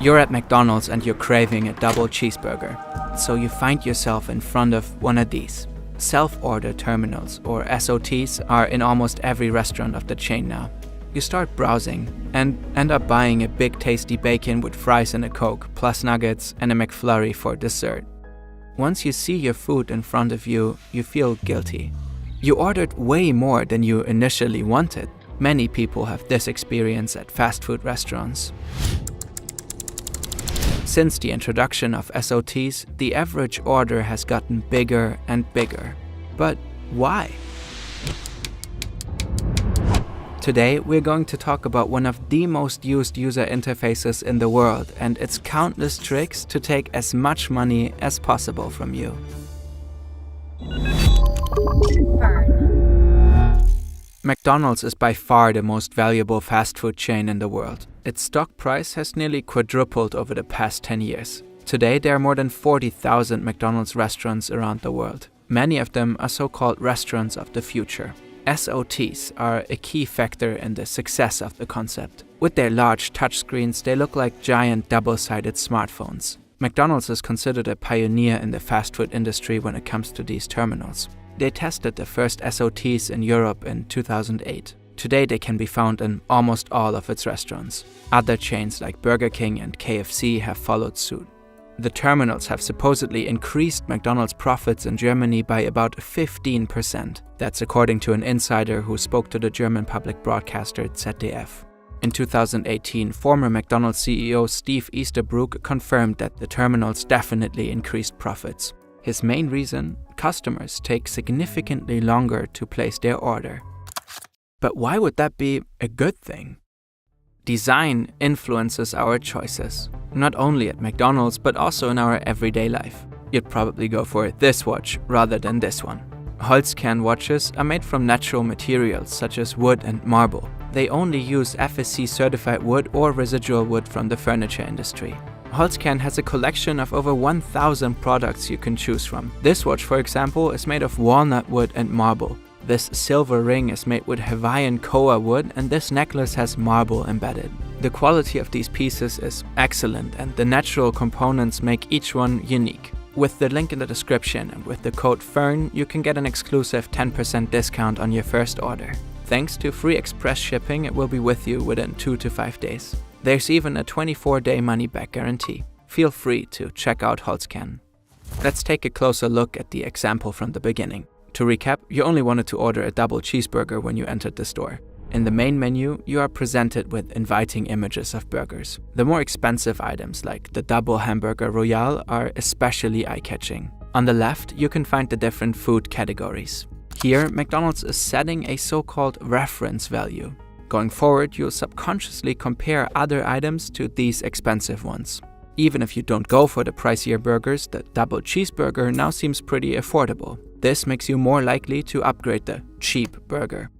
You're at McDonald's and you're craving a double cheeseburger. So you find yourself in front of one of these. Self-order terminals, or SOTs, are in almost every restaurant of the chain now. You start browsing and end up buying a big tasty bacon with fries and a Coke, plus nuggets and a McFlurry for dessert. Once you see your food in front of you, you feel guilty. You ordered way more than you initially wanted. Many people have this experience at fast food restaurants. Since the introduction of SOTs, the average order has gotten bigger and bigger. But why? Today, we're going to talk about one of the most used user interfaces in the world and its countless tricks to take as much money as possible from you. McDonald's is by far the most valuable fast food chain in the world. Its stock price has nearly quadrupled over the past 10 years. Today, there are more than 40,000 McDonald's restaurants around the world. Many of them are so-called restaurants of the future. SOTs are a key factor in the success of the concept. With their large touchscreens, they look like giant double-sided smartphones. McDonald's is considered a pioneer in the fast food industry when it comes to these terminals. They tested the first SOTs in Europe in 2008. Today they can be found in almost all of its restaurants. Other chains like Burger King and KFC have followed suit. The terminals have supposedly increased McDonald's profits in Germany by about 15%. That's according to an insider who spoke to the German public broadcaster ZDF. In 2018, former McDonald's CEO Steve Easterbrook confirmed that the terminals definitely increased profits. His main reason? Customers take significantly longer to place their order. But why would that be a good thing? Design influences our choices, not only at McDonald's but also in our everyday life. You'd probably go for this watch rather than this one. Holzkern watches are made from natural materials such as wood and marble. They only use FSC certified wood or residual wood from the furniture industry. Holzkern has a collection of over 1,000 products you can choose from. This watch, for example, is made of walnut wood and marble. This silver ring is made with Hawaiian koa wood, and this necklace has marble embedded. The quality of these pieces is excellent, and the natural components make each one unique. With the link in the description and with the code FERN, you can get an exclusive 10% discount on your first order. Thanks to free express shipping, it will be with you within 2 to 5 days. There's even a 24-day money-back guarantee. Feel free to check out Holzkern. Let's take a closer look at the example from the beginning. To recap, you only wanted to order a double cheeseburger when you entered the store. In the main menu, you are presented with inviting images of burgers. The more expensive items, like the double hamburger royale, are especially eye-catching. On the left, you can find the different food categories. Here, McDonald's is setting a so-called reference value. Going forward, you'll subconsciously compare other items to these expensive ones. Even if you don't go for the pricier burgers, the double cheeseburger now seems pretty affordable. This makes you more likely to upgrade the cheap burger.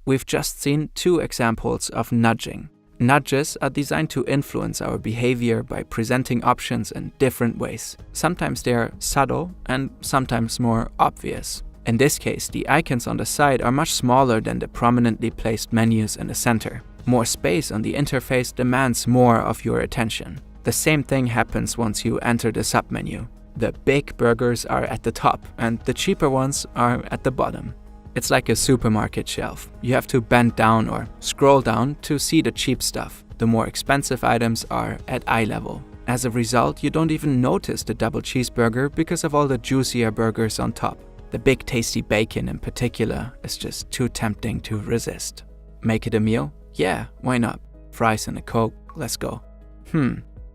We've just seen 2 examples of nudging. Nudges are designed to influence our behavior by presenting options in different ways. Sometimes they are subtle and sometimes more obvious. In this case, the icons on the side are much smaller than the prominently placed menus in the center. More space on the interface demands more of your attention. The same thing happens once you enter the submenu. The big burgers are at the top and the cheaper ones are at the bottom. It's like a supermarket shelf. You have to bend down or scroll down to see the cheap stuff. The more expensive items are at eye level. As a result, you don't even notice the double cheeseburger because of all the juicier burgers on top. The big tasty bacon in particular is just too tempting to resist. Make it a meal? Yeah, why not? Fries and a Coke, let's go.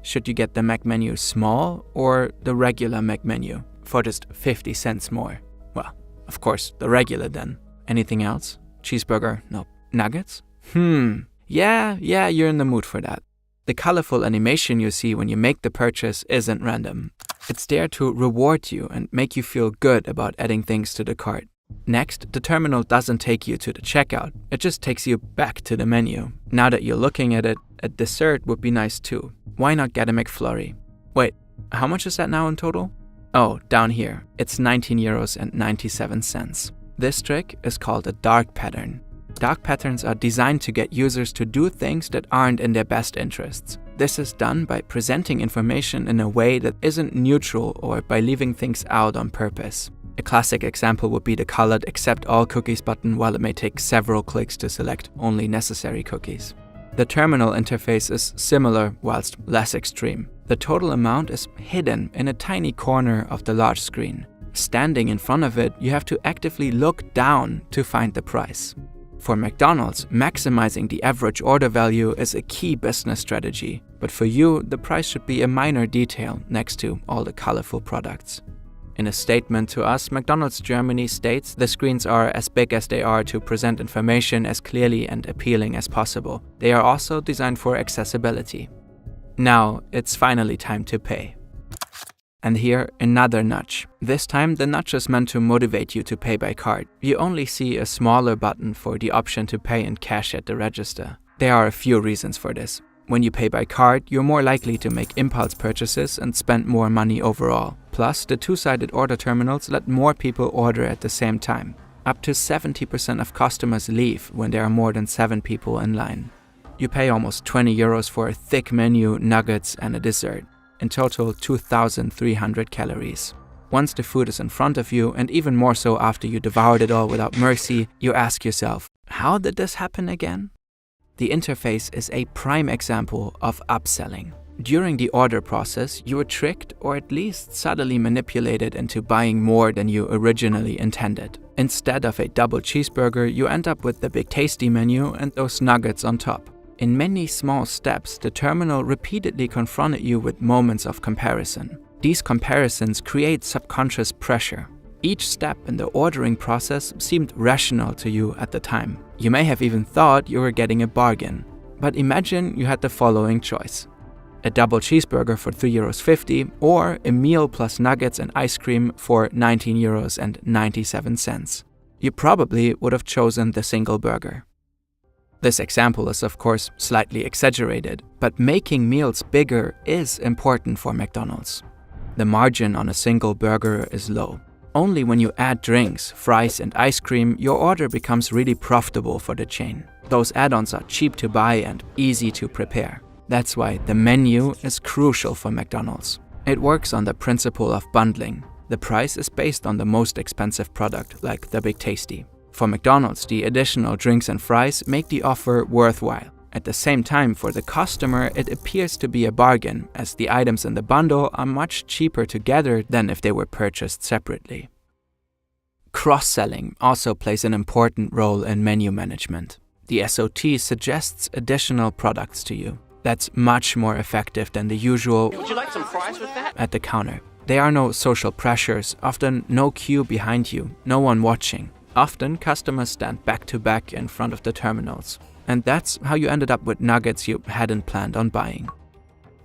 Should you get the McMenu small or the regular McMenu for just 50 cents more? Well, of course, the regular then. Anything else? Cheeseburger? Nope. Nuggets? Yeah, you're in the mood for that. The colorful animation you see when you make the purchase isn't random. It's there to reward you and make you feel good about adding things to the cart. Next, the terminal doesn't take you to the checkout. It just takes you back to the menu. Now that you're looking at it, a dessert would be nice too. Why not get a McFlurry? Wait, how much is that now in total? Oh, down here. It's 19.97 euros. This trick is called a dark pattern. Dark patterns are designed to get users to do things that aren't in their best interests. This is done by presenting information in a way that isn't neutral or by leaving things out on purpose. A classic example would be the colored Accept All Cookies button, while it may take several clicks to select only necessary cookies. The terminal interface is similar, whilst less extreme. The total amount is hidden in a tiny corner of the large screen. Standing in front of it, you have to actively look down to find the price. For McDonald's, maximizing the average order value is a key business strategy, but for you, the price should be a minor detail next to all the colorful products. In a statement to us, McDonald's Germany states the screens are as big as they are to present information as clearly and appealing as possible. They are also designed for accessibility. Now, it's finally time to pay. And here, another nudge. This time, the nudge is meant to motivate you to pay by card. You only see a smaller button for the option to pay in cash at the register. There are a few reasons for this. When you pay by card, you're more likely to make impulse purchases and spend more money overall. Plus, the two-sided order terminals let more people order at the same time. Up to 70% of customers leave when there are more than 7 people in line. You pay almost 20 euros for a thick menu, nuggets, and a dessert. In total, 2,300 calories. Once the food is in front of you, and even more so after you devoured it all without mercy, you ask yourself, how did this happen again? The interface is a prime example of upselling. During the order process, you were tricked or at least subtly manipulated into buying more than you originally intended. Instead of a double cheeseburger, you end up with the Big Tasty menu and those nuggets on top. In many small steps, the terminal repeatedly confronted you with moments of comparison. These comparisons create subconscious pressure. Each step in the ordering process seemed rational to you at the time. You may have even thought you were getting a bargain. But imagine you had the following choice: a double cheeseburger for 3.50 euros or a meal plus nuggets and ice cream for 19.97 euros. You probably would have chosen the single burger. This example is of course slightly exaggerated, but making meals bigger is important for McDonald's. The margin on a single burger is low. Only when you add drinks, fries and ice cream, your order becomes really profitable for the chain. Those add-ons are cheap to buy and easy to prepare. That's why the menu is crucial for McDonald's. It works on the principle of bundling. The price is based on the most expensive product, like the Big Tasty. For McDonald's, the additional drinks and fries make the offer worthwhile. At the same time, for the customer, it appears to be a bargain, as the items in the bundle are much cheaper together than if they were purchased separately. Cross-selling also plays an important role in menu management. The SOT suggests additional products to you. That's much more effective than the usual "Would you like some fries with that?" at the counter. There are no social pressures, often no queue behind you, no one watching. Often, customers stand back to back in front of the terminals. And that's how you ended up with nuggets you hadn't planned on buying.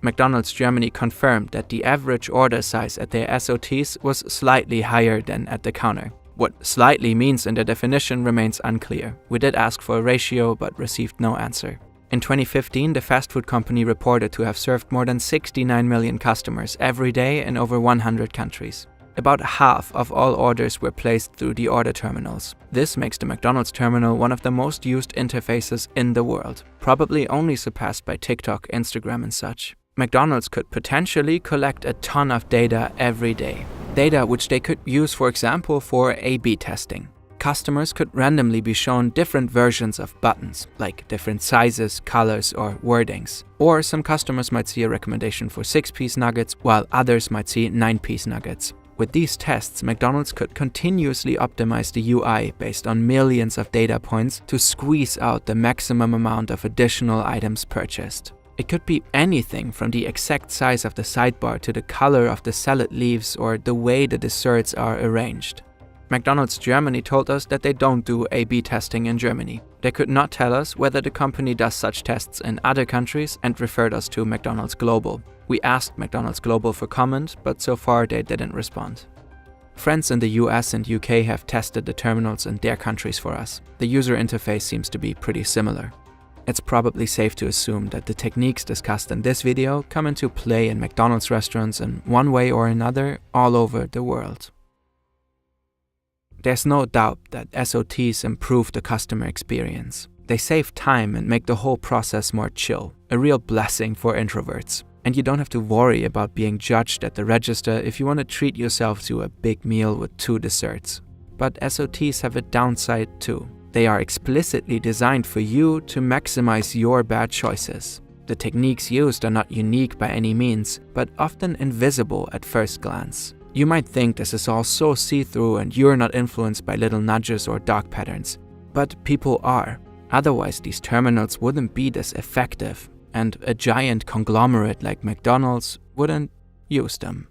McDonald's Germany confirmed that the average order size at their SOTs was slightly higher than at the counter. What slightly means in the definition remains unclear. We did ask for a ratio, but received no answer. In 2015, the fast food company reported to have served more than 69 million customers every day in over 100 countries. About half of all orders were placed through the order terminals. This makes the McDonald's terminal one of the most used interfaces in the world, probably only surpassed by TikTok, Instagram and such. McDonald's could potentially collect a ton of data every day. Data which they could use, for example, for A/B testing. Customers could randomly be shown different versions of buttons, like different sizes, colors, or wordings. Or some customers might see a recommendation for 6-piece nuggets, while others might see 9-piece nuggets. With these tests, McDonald's could continuously optimize the UI based on millions of data points to squeeze out the maximum amount of additional items purchased. It could be anything from the exact size of the sidebar to the color of the salad leaves or the way the desserts are arranged. McDonald's Germany told us that they don't do A/B testing in Germany. They could not tell us whether the company does such tests in other countries and referred us to McDonald's Global. We asked McDonald's Global for comment, but so far they didn't respond. Friends in the US and UK have tested the terminals in their countries for us. The user interface seems to be pretty similar. It's probably safe to assume that the techniques discussed in this video come into play in McDonald's restaurants in one way or another all over the world. There's no doubt that SOTs improve the customer experience. They save time and make the whole process more chill, a real blessing for introverts. And you don't have to worry about being judged at the register if you want to treat yourself to a big meal with 2 desserts. But SOTs have a downside too. They are explicitly designed for you to maximize your bad choices. The techniques used are not unique by any means, but often invisible at first glance. You might think this is all so see-through and you're not influenced by little nudges or dark patterns. But people are. Otherwise, these terminals wouldn't be this effective, and a giant conglomerate like McDonald's wouldn't use them.